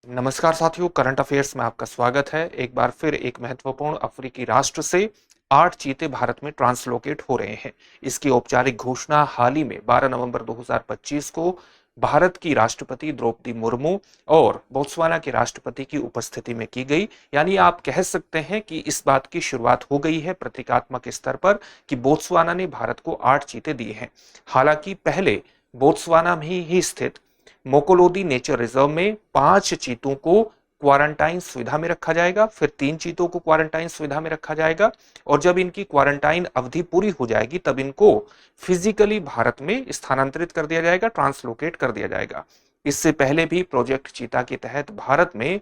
नमस्कार साथियों, current affairs में आपका स्वागत है। एक बार फिर एक महत्वपूर्ण अफ्रीकी राष्ट्र से 8 चीते भारत में ट्रांसलोकेट हो रहे हैं। इसकी औपचारिक घोषणा हाल ही में 12 नवंबर 2025 को भारत की राष्ट्रपति द्रौपदी मुर्मू और बोत्सवाना के राष्ट्रपति की उपस्थिति में की गई। यानी आप कह सकते हैं कि इस बात की शुरुआत हो गई है प्रतीकात्मक स्तर पर कि बोत्सवाना ने भारत को 8 चीते दिए हैं। हालांकि पहले बोत्सवाना में ही स्थित मोकोलोदी नेचर रिजर्व में 5 चीतों को क्वारंटाइन सुविधा में रखा जाएगा, फिर 3 चीतों को क्वारंटाइन सुविधा में रखा जाएगा और जब इनकी क्वारंटाइन अवधि पूरी हो जाएगी तब इनको फिजिकली भारत में स्थानांतरित कर दिया जाएगा, ट्रांसलोकेट कर दिया जाएगा। इससे पहले भी प्रोजेक्ट चीता के तहत भारत में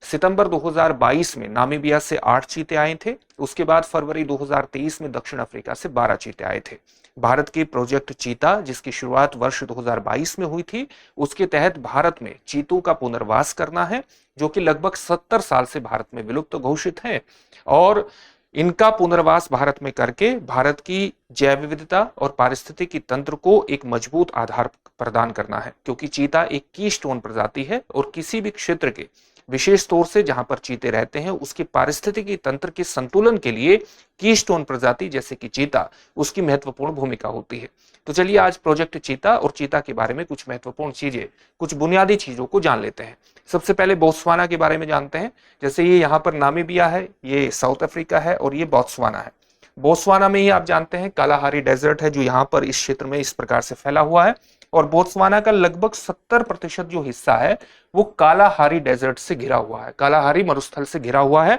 सितंबर 2022 में नामीबिया से 8 चीते आए थे। उसके बाद फरवरी 2023 में दक्षिण अफ्रीका से 12 चीते आए थे। भारत के प्रोजेक्ट चीता, जिसकी शुरुआत वर्ष 2022 में हुई थी, उसके तहत भारत में चीतों का पुनर्वास करना है, जो कि लगभग 70 साल से भारत में विलुप्त घोषित है और इनका पुनर्वास भारत में करके भारत की जैव विविधता और पारिस्थितिकी तंत्र को एक मजबूत आधार प्रदान करना है, क्योंकि चीता एक कीस्टोन प्रजाति है और किसी भी क्षेत्र के, विशेष तौर से जहां पर चीते रहते हैं, उसके पारिस्थितिकी तंत्र के संतुलन के लिए कीस्टोन प्रजाति जैसे कि चीता, उसकी महत्वपूर्ण भूमिका होती है। तो चलिए आज प्रोजेक्ट चीता और चीता के बारे में कुछ महत्वपूर्ण चीजें, कुछ बुनियादी चीजों को जान लेते हैं। सबसे पहले बोत्सवाना के बारे में जानते हैं। जैसे ये यहाँ पर नामीबिया है, ये साउथ अफ्रीका है और ये बोत्सवाना है। बोत्सवाना में ही आप जानते हैं कालाहारी डेजर्ट है, जो यहाँ पर इस क्षेत्र में इस प्रकार से फैला हुआ है और बोत्सवाना का लगभग 70% जो हिस्सा है वो कालाहारी डेजर्ट से घिरा हुआ है, कालाहारी मरुस्थल से घिरा हुआ है।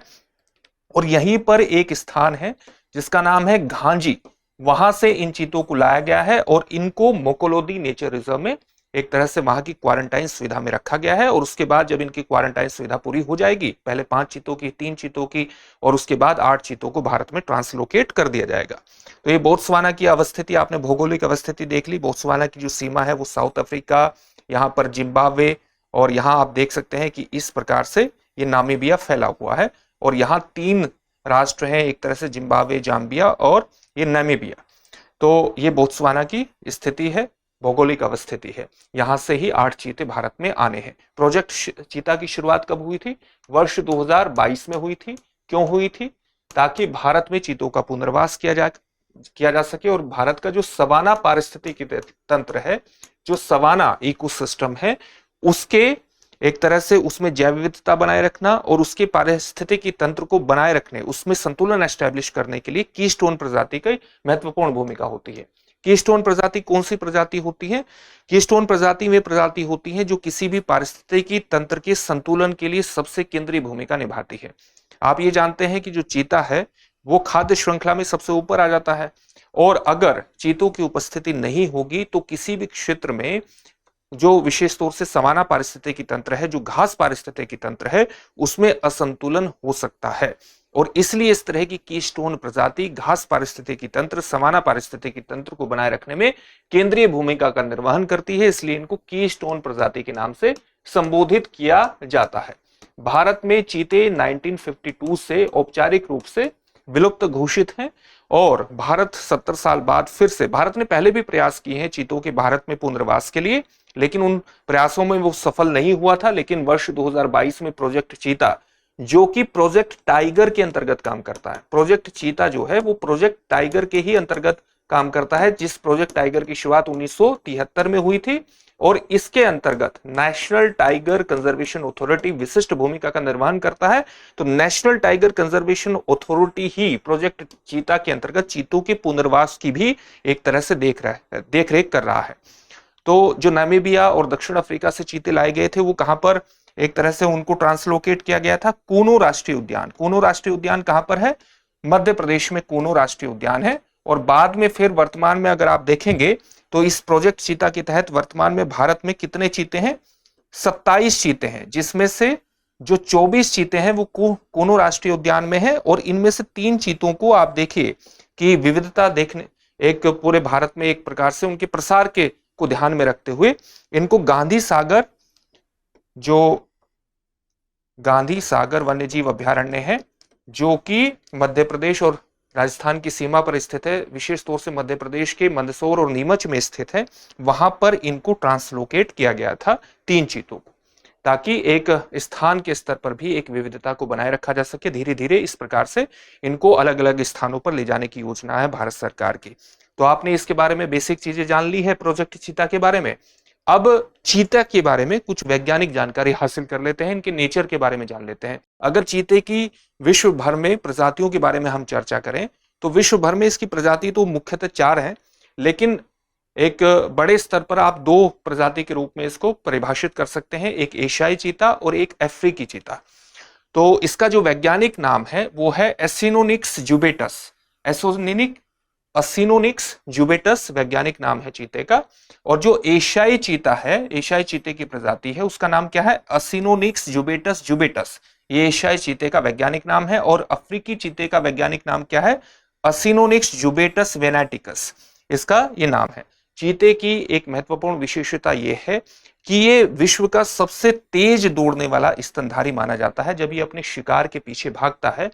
और यहीं पर एक स्थान है जिसका नाम है घांजी, वहां से इन चीतों को लाया गया है और इनको मोकोलोदी नेचर रिजर्व में एक तरह से वहां की क्वारंटाइन सुविधा में रखा गया है। और उसके बाद जब इनकी क्वारंटाइन सुविधा पूरी हो जाएगी, पहले 5 चीतों की, 3 चीतों की और उसके बाद 8 चीतों को भारत में ट्रांसलोकेट कर दिया जाएगा। तो ये बोत्सवाना की अवस्थिति, आपने भौगोलिक अवस्थिति देख ली। बोत्सवाना की जो सीमा है वो साउथ अफ्रीका, यहाँ पर जिम्बाब्वे और यहाँ आप देख सकते हैं कि इस प्रकार से ये नामीबिया फैला हुआ है और यहाँ 3 राष्ट्र हैं, एक तरह से जिम्बाब्वे, जाम्बिया और ये नामीबिया। तो ये बोत्सवाना की स्थिति है, भौगोलिक अवस्थिति है। यहां से ही 8 चीते भारत में आने हैं। प्रोजेक्ट चीता की शुरुआत कब हुई थी? वर्ष 2022 में हुई थी। क्यों हुई थी? ताकि भारत में चीतों का पुनर्वास किया जा सके और भारत का जो सवाना पारिस्थितिकी तंत्र है, जो सवाना इकोसिस्टम है, उसके एक तरह से उसमें जैव विविधता बनाए रखना और उसके पारिस्थितिकी तंत्र को बनाए रखने, उसमें संतुलन एस्टेब्लिश करने के लिए कीस्टोन प्रजाति की महत्वपूर्ण भूमिका होती है। कीस्टोन प्रजाति कौन सी प्रजाति होती है? कीस्टोन प्रजाति वे प्रजाति होती है जो किसी भी पारिस्थितिकी तंत्र के संतुलन के लिए सबसे केंद्रीय भूमिका निभाती है। आप ये जानते हैं कि जो चीता है वो खाद्य श्रृंखला में सबसे ऊपर आ जाता है और अगर चीतों की उपस्थिति नहीं होगी तो किसी भी क्षेत्र में जो विशेष तौर से सवाना पारिस्थितिकी तंत्र है, जो घास पारिस्थितिकी तंत्र है, उसमें असंतुलन हो सकता है। और इसलिए इस तरह की कीस्टोन प्रजाति घास पारिस्थितिकी तंत्र, सवाना पारिस्थितिकी तंत्र को बनाए रखने में केंद्रीय भूमिका का निर्वहन करती है, इसलिए इनको कीस्टोन प्रजाति के नाम से संबोधित किया जाता है। भारत में चीते 1952 से औपचारिक रूप से विलुप्त घोषित हैं और भारत 70 साल बाद फिर से, भारत ने पहले भी प्रयास किए हैं चीतों के भारत में पुनर्वास के लिए, लेकिन उन प्रयासों में वो सफल नहीं हुआ था। लेकिन वर्ष 2022 में प्रोजेक्ट चीता, जो कि प्रोजेक्ट टाइगर के अंतर्गत काम करता है, प्रोजेक्ट चीता जो है वो प्रोजेक्ट टाइगर के ही अंतर्गत काम करता है, जिस प्रोजेक्ट टाइगर की शुरुआत 1973 में हुई थी और इसके अंतर्गत नेशनल टाइगर कंजर्वेशन अथॉरिटी विशिष्ट भूमिका का निर्वहन करता है। तो नेशनल टाइगर कंजर्वेशन अथॉरिटी ही प्रोजेक्ट चीता के अंतर्गत चीतों के पुनर्वास की भी एक तरह से देख रेख कर रहा है। तो जो नामीबिया और दक्षिण अफ्रीका से चीते लाए गए थे वो कहां पर एक तरह से उनको ट्रांसलोकेट किया गया था? कूनो राष्ट्रीय उद्यान। कूनो राष्ट्रीय उद्यान कहां पर है? मध्य प्रदेश में कूनो राष्ट्रीय उद्यान है। और बाद में फिर वर्तमान में अगर आप देखेंगे तो इस प्रोजेक्ट चीता के तहत वर्तमान में भारत में कितने चीते हैं? 27 चीते हैं, जिसमें से जो 24 चीते हैं वो कूनो राष्ट्रीय उद्यान में है और इनमें से 3 चीतों को आप देखिए कि विविधता देखने, एक पूरे भारत में एक प्रकार से उनके प्रसार के को ध्यान में रखते हुए इनको गांधी सागर वन्य जीव अभयारण्य है, जो कि मध्य प्रदेश और राजस्थान की सीमा पर स्थित है, विशेष तौर से मध्य प्रदेश के मंदसौर और नीमच में स्थित है। वहां पर इनको ट्रांसलोकेट किया गया था 3 चीतों को। ताकि एक स्थान के स्तर पर भी एक विविधता को बनाए रखा जा सके। धीरे धीरे इस प्रकार से इनको अलग अलग स्थानों पर ले जाने की योजना है भारत सरकार की। तो आपने इसके बारे में बेसिक चीजें जान ली है प्रोजेक्ट चीता के बारे में। अब चीता के बारे में कुछ वैज्ञानिक जानकारी हासिल कर लेते हैं, इनके नेचर के बारे में जान लेते हैं। अगर चीते की विश्व भर में प्रजातियों के बारे में हम चर्चा करें तो विश्व भर में इसकी प्रजाति तो मुख्यतः 4 हैं, लेकिन एक बड़े स्तर पर आप 2 प्रजाति के रूप में इसको परिभाषित कर सकते हैं, एक एशियाई चीता और एक अफ्रीकी चीता। तो इसका जो वैज्ञानिक नाम है वो है एसिनोनिक्स जुबेटस। एसिनोनिक्स जुबेटस वैज्ञानिक नाम है चीते का। और जो एशियाई चीता है, एशियाई चीते की प्रजाति है, उसका नाम क्या है? Acinonyx jubatus jubatus. ये एशियाई चीते का वैज्ञानिक नाम है। और अफ्रीकी चीते का वैज्ञानिक नाम क्या है? एसिनोनिक्स जुबेटस वेनाटिकस, इसका ये नाम है। चीते की एक महत्वपूर्ण विशेषता यह है कि ये विश्व का सबसे तेज दौड़ने वाला स्तनधारी माना जाता है। जब ये अपने शिकार के पीछे भागता है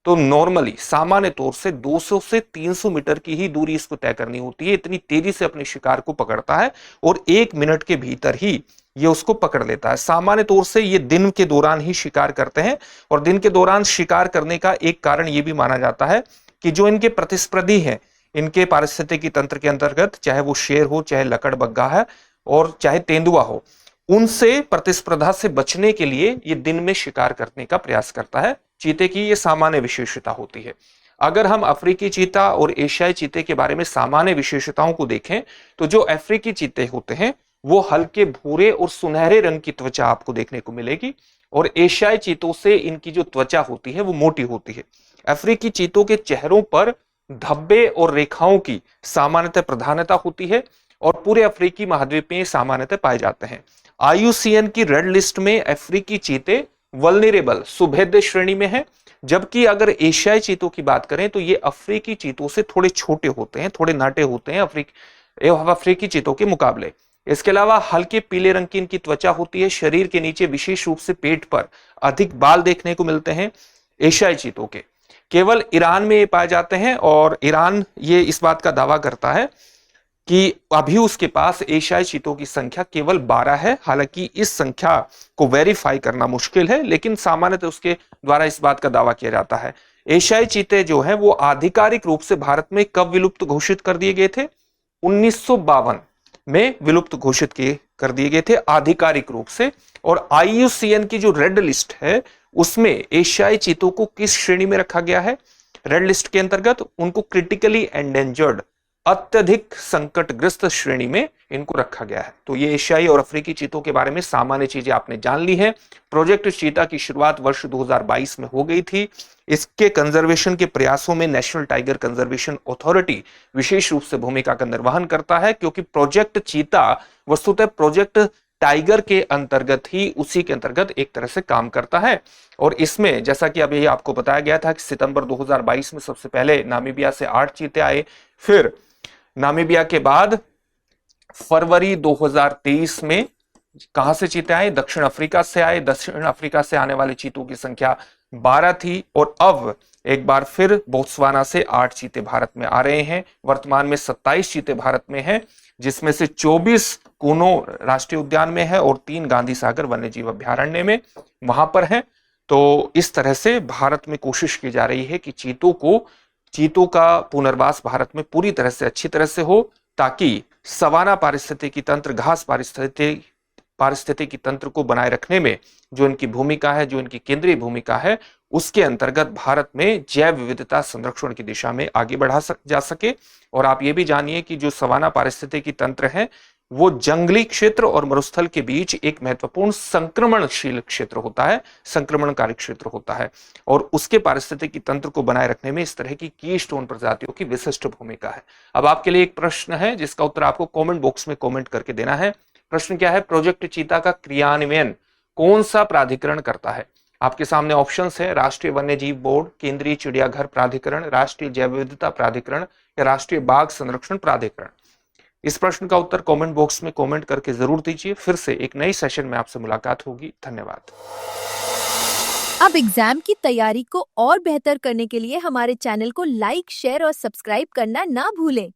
तो नॉर्मली सामान्य तौर से 200 से 300 मीटर की ही दूरी इसको तय करनी होती है। इतनी तेजी से अपने शिकार को पकड़ता है और 1 मिनट के भीतर ही ये उसको पकड़ लेता है। सामान्य तौर से ये दिन के दौरान ही शिकार करते हैं। और दिन के दौरान शिकार करने का एक कारण ये भी माना जाता है कि जो इनके प्रतिस्पर्धी हैं, इनके पारिस्थितिकी तंत्र के अंतर्गत, चाहे वो शेर हो, चाहे लकड़बग्गा है और चाहे तेंदुआ हो, उनसे प्रतिस्पर्धा से बचने के लिए ये दिन में शिकार करने का प्रयास करता है। चीते की ये सामान्य विशेषता होती है। अगर हम अफ्रीकी चीता और एशियाई चीते के बारे में सामान्य विशेषताओं को देखें तो जो अफ्रीकी चीते होते हैं वो हल्के भूरे और सुनहरे रंग की त्वचा आपको देखने को मिलेगी। और एशियाई चीतों से इनकी जो त्वचा होती है वो मोटी होती है। अफ्रीकी चीतों के चेहरों पर धब्बे और रेखाओं की सामान्यतः प्रधानता होती है और पूरे अफ्रीकी महाद्वीप में सामान्यतः पाए जाते हैं। IUCN की रेड लिस्ट में अफ्रीकी चीते वल्नरेबल, सुभेद्य श्रेणी में है, जबकि अगर एशियाई चीतों की बात करें तो ये अफ्रीकी चीतों से थोड़े छोटे होते हैं, थोड़े नाटे होते हैं अफ्रीकी चीतों के मुकाबले। इसके अलावा हल्के पीले रंग की इनकी त्वचा होती है। शरीर के नीचे विशेष रूप से पेट पर अधिक बाल देखने को मिलते हैं एशियाई चीतों के। केवल ईरान में ये पाए जाते हैं और ईरान ये इस बात का दावा करता है कि अभी उसके पास एशियाई चीतों की संख्या केवल 12 है। हालांकि इस संख्या को वेरीफाई करना मुश्किल है, लेकिन सामान्यतः उसके द्वारा इस बात का दावा किया जाता है। एशियाई चीते जो है वो आधिकारिक रूप से भारत में कब विलुप्त घोषित कर दिए गए थे? 1952 में विलुप्त घोषित कर दिए गए थे आधिकारिक रूप से। और IUCN की जो रेड लिस्ट है उसमें एशियाई चीतों को किस श्रेणी में रखा गया है? रेड लिस्ट के अंतर्गत उनको क्रिटिकली एंडेंजर्ड, अत्यधिक संकटग्रस्त श्रेणी में इनको रखा गया है। तो ये एशियाई और अफ्रीकी चीतों के बारे में सामान्य चीजें आपने जान ली हैं। प्रोजेक्ट चीता की शुरुआत वर्ष 2022 में हो गई थी। इसके कंजर्वेशन के प्रयासों में नेशनल टाइगर कंजर्वेशन अथॉरिटी विशेष रूप से भूमिका का निर्वहन करता है, क्योंकि प्रोजेक्ट चीता वस्तुतः प्रोजेक्ट टाइगर के अंतर्गत ही, उसी के अंतर्गत एक तरह से काम करता है। और इसमें जैसा कि अभी आपको बताया गया था कि सितंबर 2022 में सबसे पहले नामीबिया से 8 चीते आए। फिर नामीबिया के बाद फरवरी 2023 में कहां से चीते आए? दक्षिण अफ्रीका से आए। दक्षिण अफ्रीका से आने वाले चीतों की संख्या 12 थी और अब एक बार फिर बोत्सवाना से 8 चीते भारत में आ रहे हैं। वर्तमान में 27 चीते भारत में हैं, जिसमें से 24 कूनो राष्ट्रीय उद्यान में है और 3 गांधी सागर वन्यजीव अभ्यारण्य में वहां पर है। तो इस तरह से भारत में कोशिश की जा रही है कि चीतों का पुनर्वास भारत में पूरी तरह से अच्छी तरह से हो, ताकि सवाना पारिस्थितिकी तंत्र, घास पारिस्थितिकी तंत्र को बनाए रखने में जो इनकी भूमिका है, जो इनकी केंद्रीय भूमिका है, उसके अंतर्गत भारत में जैव विविधता संरक्षण की दिशा में आगे जा सके। और आप ये भी जानिए कि जो सवाना पारिस्थितिकी तंत्र है वो जंगली क्षेत्र और मरुस्थल के बीच एक महत्वपूर्ण संक्रमणशील क्षेत्र होता है, संक्रमणकारी क्षेत्र होता है। और उसके पारिस्थितिकी तंत्र को बनाए रखने में इस तरह की कीस्टोन प्रजातियों की विशिष्ट भूमिका है। अब आपके लिए एक प्रश्न है जिसका उत्तर आपको कमेंट बॉक्स में कमेंट करके देना है। प्रश्न क्या है? प्रोजेक्ट चीता का क्रियान्वयन कौन सा प्राधिकरण करता है? आपके सामने ऑप्शंस है: राष्ट्रीय वन्यजीव बोर्ड, केंद्रीय चिड़ियाघर प्राधिकरण, राष्ट्रीय जैव विविधता प्राधिकरण या राष्ट्रीय बाघ संरक्षण प्राधिकरण। इस प्रश्न का उत्तर कमेंट बॉक्स में कमेंट करके जरूर दीजिए। फिर से एक नई सेशन में आपसे मुलाकात होगी। धन्यवाद। अब एग्जाम की तैयारी को और बेहतर करने के लिए हमारे चैनल को लाइक, शेयर और सब्सक्राइब करना ना भूलें।